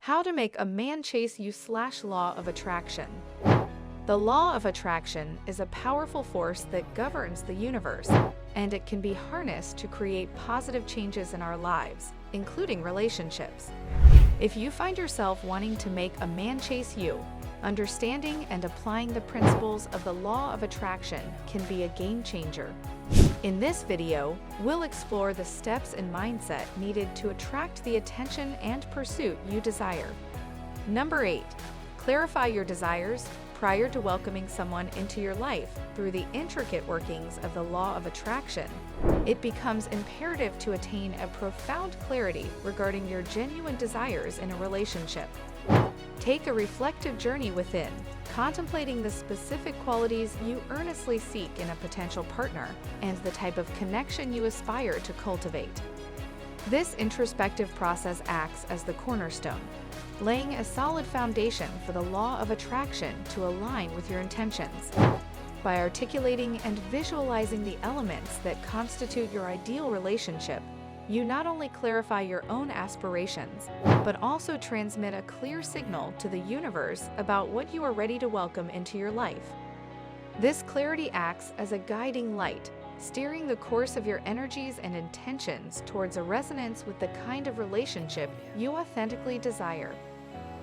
How to make a man chase you / law of attraction. The law of attraction is a powerful force that governs the universe, and it can be harnessed to create positive changes in our lives, including relationships. If you find yourself wanting to make a man chase you, understanding and applying the principles of the law of attraction can be a game changer. In this video, we'll explore the steps and mindset needed to attract the attention and pursuit you desire. Number 8. Clarify your desires prior to welcoming someone into your life. Through the intricate workings of the law of attraction, it becomes imperative to attain a profound clarity regarding your genuine desires in a relationship. Take a reflective journey within, contemplating the specific qualities you earnestly seek in a potential partner and the type of connection you aspire to cultivate. This introspective process acts as the cornerstone, laying a solid foundation for the law of attraction to align with your intentions. By articulating and visualizing the elements that constitute your ideal relationship, you not only clarify your own aspirations, but also transmit a clear signal to the universe about what you are ready to welcome into your life. This clarity acts as a guiding light, steering the course of your energies and intentions towards a resonance with the kind of relationship you authentically desire.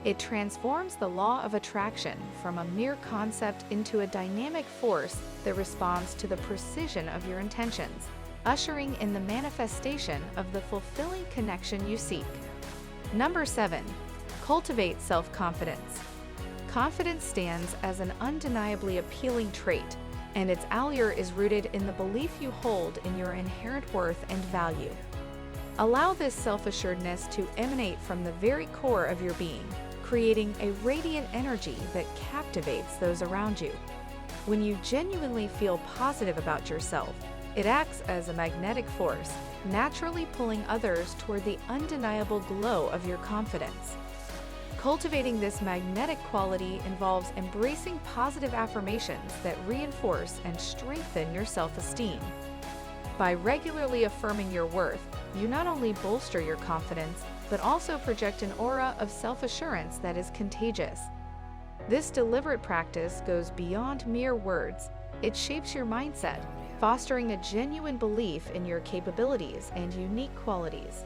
It transforms the law of attraction from a mere concept into a dynamic force that responds to the precision of your intentions, ushering in the manifestation of the fulfilling connection you seek. Number 7. Cultivate self-confidence. Confidence stands as an undeniably appealing trait, and its allure is rooted in the belief you hold in your inherent worth and value. Allow this self-assuredness to emanate from the very core of your being, creating a radiant energy that captivates those around you. When you genuinely feel positive about yourself, it acts as a magnetic force, naturally pulling others toward the undeniable glow of your confidence. Cultivating this magnetic quality involves embracing positive affirmations that reinforce and strengthen your self-esteem. By regularly affirming your worth, you not only bolster your confidence, but also project an aura of self-assurance that is contagious. This deliberate practice goes beyond mere words. It shapes your mindset, fostering a genuine belief in your capabilities and unique qualities.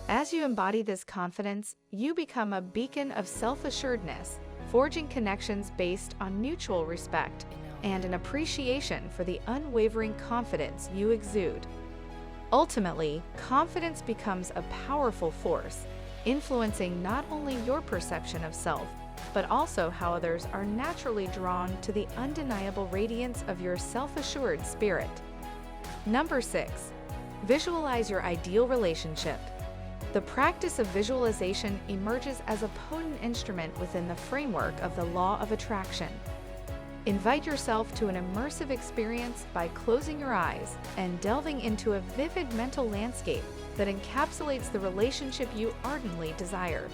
As you embody this confidence, you become a beacon of self-assuredness, forging connections based on mutual respect and an appreciation for the unwavering confidence you exude. Ultimately, confidence becomes a powerful force, influencing not only your perception of self, but also how others are naturally drawn to the undeniable radiance of your self-assured spirit. Number 6. Visualize your ideal relationship. The practice of visualization emerges as a potent instrument within the framework of the law of attraction. Invite yourself to an immersive experience by closing your eyes and delving into a vivid mental landscape that encapsulates the relationship you ardently desire.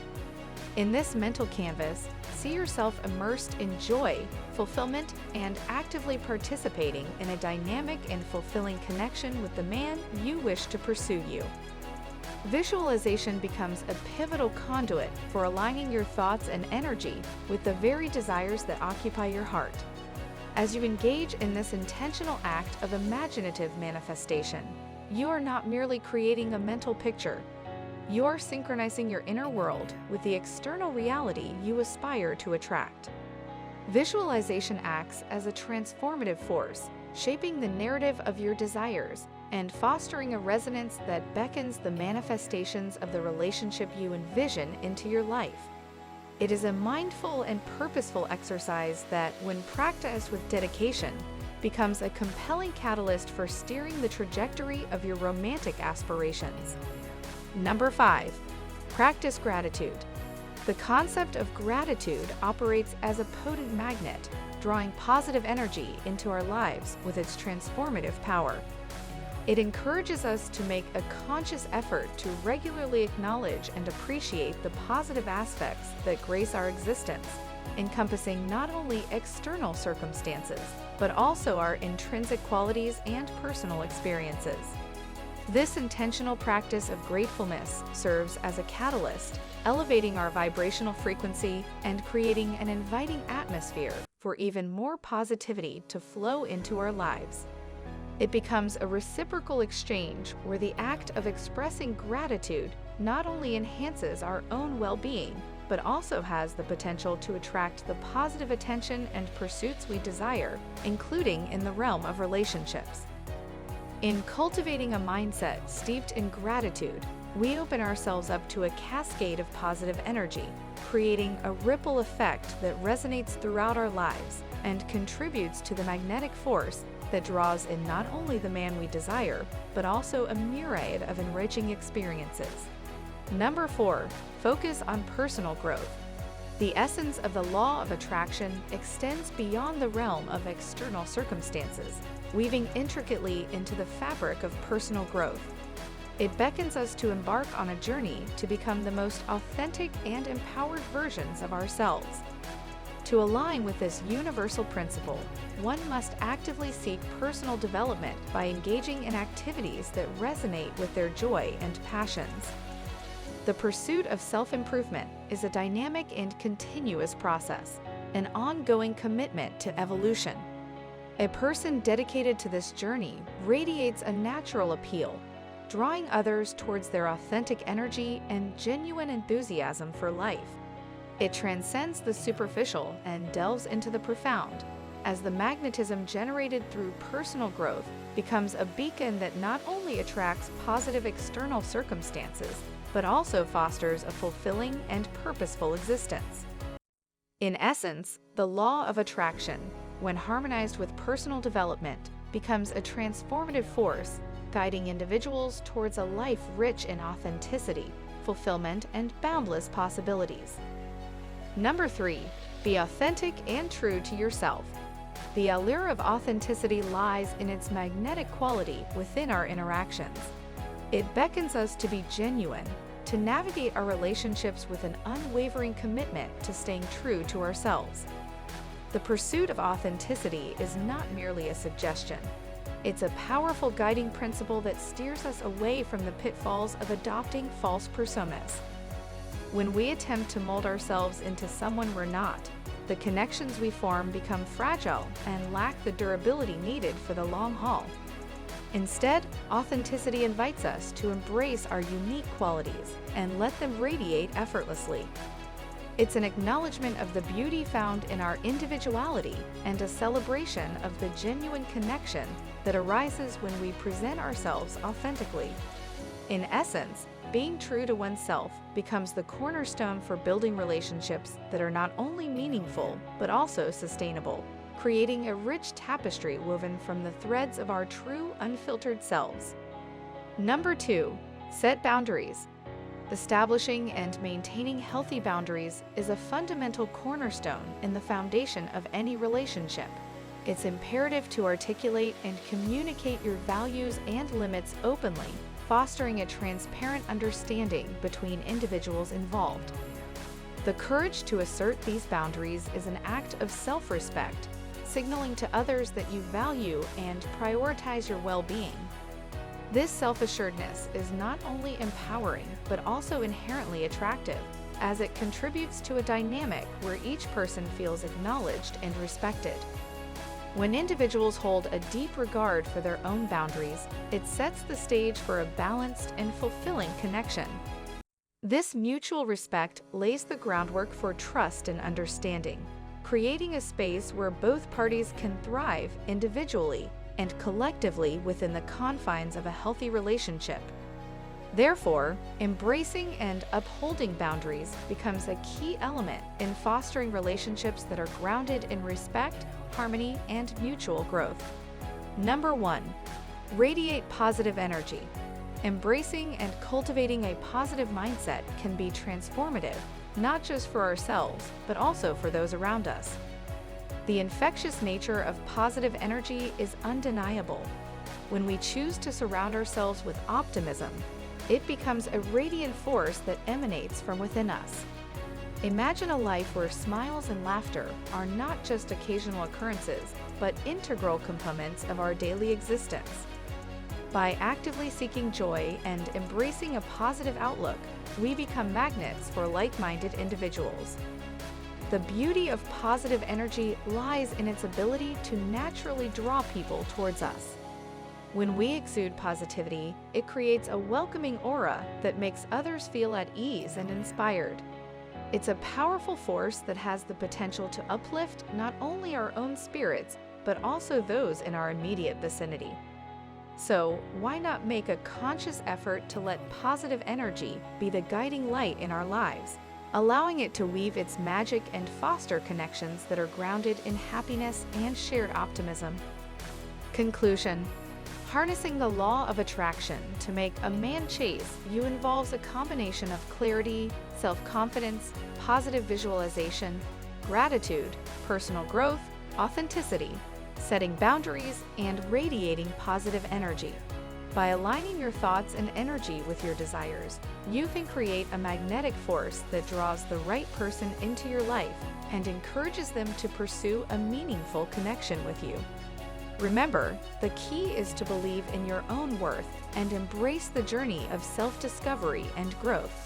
In this mental canvas, see yourself immersed in joy, fulfillment, and actively participating in a dynamic and fulfilling connection with the man you wish to pursue you. Visualization becomes a pivotal conduit for aligning your thoughts and energy with the very desires that occupy your heart. As you engage in this intentional act of imaginative manifestation, you are not merely creating a mental picture. You are synchronizing your inner world with the external reality you aspire to attract. Visualization acts as a transformative force, shaping the narrative of your desires and fostering a resonance that beckons the manifestations of the relationship you envision into your life. It is a mindful and purposeful exercise that, when practiced with dedication, becomes a compelling catalyst for steering the trajectory of your romantic aspirations. Number 5. Practice gratitude. The concept of gratitude operates as a potent magnet, drawing positive energy into our lives with its transformative power. It encourages us to make a conscious effort to regularly acknowledge and appreciate the positive aspects that grace our existence, encompassing not only external circumstances, but also our intrinsic qualities and personal experiences. This intentional practice of gratefulness serves as a catalyst, elevating our vibrational frequency and creating an inviting atmosphere for even more positivity to flow into our lives. It becomes a reciprocal exchange where the act of expressing gratitude not only enhances our own well-being, but also has the potential to attract the positive attention and pursuits we desire, including in the realm of relationships. In cultivating a mindset steeped in gratitude, we open ourselves up to a cascade of positive energy, creating a ripple effect that resonates throughout our lives and contributes to the magnetic force that draws in not only the man we desire, but also a myriad of enriching experiences. Number 4, focus on personal growth. The essence of the law of attraction extends beyond the realm of external circumstances, weaving intricately into the fabric of personal growth. It beckons us to embark on a journey to become the most authentic and empowered versions of ourselves. To align with this universal principle, one must actively seek personal development by engaging in activities that resonate with their joy and passions. The pursuit of self-improvement is a dynamic and continuous process, an ongoing commitment to evolution. A person dedicated to this journey radiates a natural appeal, drawing others towards their authentic energy and genuine enthusiasm for life. It transcends the superficial and delves into the profound, as the magnetism generated through personal growth becomes a beacon that not only attracts positive external circumstances, but also fosters a fulfilling and purposeful existence. In essence, the law of attraction, when harmonized with personal development, becomes a transformative force, guiding individuals towards a life rich in authenticity, fulfillment, and boundless possibilities. Number 3, be authentic and true to yourself. The allure of authenticity lies in its magnetic quality within our interactions. It beckons us to be genuine, to navigate our relationships with an unwavering commitment to staying true to ourselves. The pursuit of authenticity is not merely a suggestion. It's a powerful guiding principle that steers us away from the pitfalls of adopting false personas. When we attempt to mold ourselves into someone we're not, the connections we form become fragile and lack the durability needed for the long haul. Instead, authenticity invites us to embrace our unique qualities and let them radiate effortlessly. It's an acknowledgement of the beauty found in our individuality and a celebration of the genuine connection that arises when we present ourselves authentically. In essence, being true to oneself becomes the cornerstone for building relationships that are not only meaningful, but also sustainable, creating a rich tapestry woven from the threads of our true, unfiltered selves. Number 2, set boundaries. Establishing and maintaining healthy boundaries is a fundamental cornerstone in the foundation of any relationship. It's imperative to articulate and communicate your values and limits openly, fostering a transparent understanding between individuals involved. The courage to assert these boundaries is an act of self-respect, signaling to others that you value and prioritize your well-being. This self-assuredness is not only empowering, but also inherently attractive, as it contributes to a dynamic where each person feels acknowledged and respected. When individuals hold a deep regard for their own boundaries, it sets the stage for a balanced and fulfilling connection. This mutual respect lays the groundwork for trust and understanding, creating a space where both parties can thrive individually and collectively within the confines of a healthy relationship. Therefore, embracing and upholding boundaries becomes a key element in fostering relationships that are grounded in respect, harmony, and mutual growth. Number 1, radiate positive energy. Embracing and cultivating a positive mindset can be transformative, not just for ourselves, but also for those around us. The infectious nature of positive energy is undeniable. When we choose to surround ourselves with optimism, it becomes a radiant force that emanates from within us. Imagine a life where smiles and laughter are not just occasional occurrences, but integral components of our daily existence. By actively seeking joy and embracing a positive outlook, we become magnets for like-minded individuals. The beauty of positive energy lies in its ability to naturally draw people towards us. When we exude positivity, it creates a welcoming aura that makes others feel at ease and inspired. It's a powerful force that has the potential to uplift not only our own spirits, but also those in our immediate vicinity. So, why not make a conscious effort to let positive energy be the guiding light in our lives, allowing it to weave its magic and foster connections that are grounded in happiness and shared optimism? Conclusion. Harnessing the law of attraction to make a man chase you involves a combination of clarity, self-confidence, positive visualization, gratitude, personal growth, authenticity, setting boundaries, and radiating positive energy. By aligning your thoughts and energy with your desires, you can create a magnetic force that draws the right person into your life and encourages them to pursue a meaningful connection with you. Remember, the key is to believe in your own worth and embrace the journey of self-discovery and growth.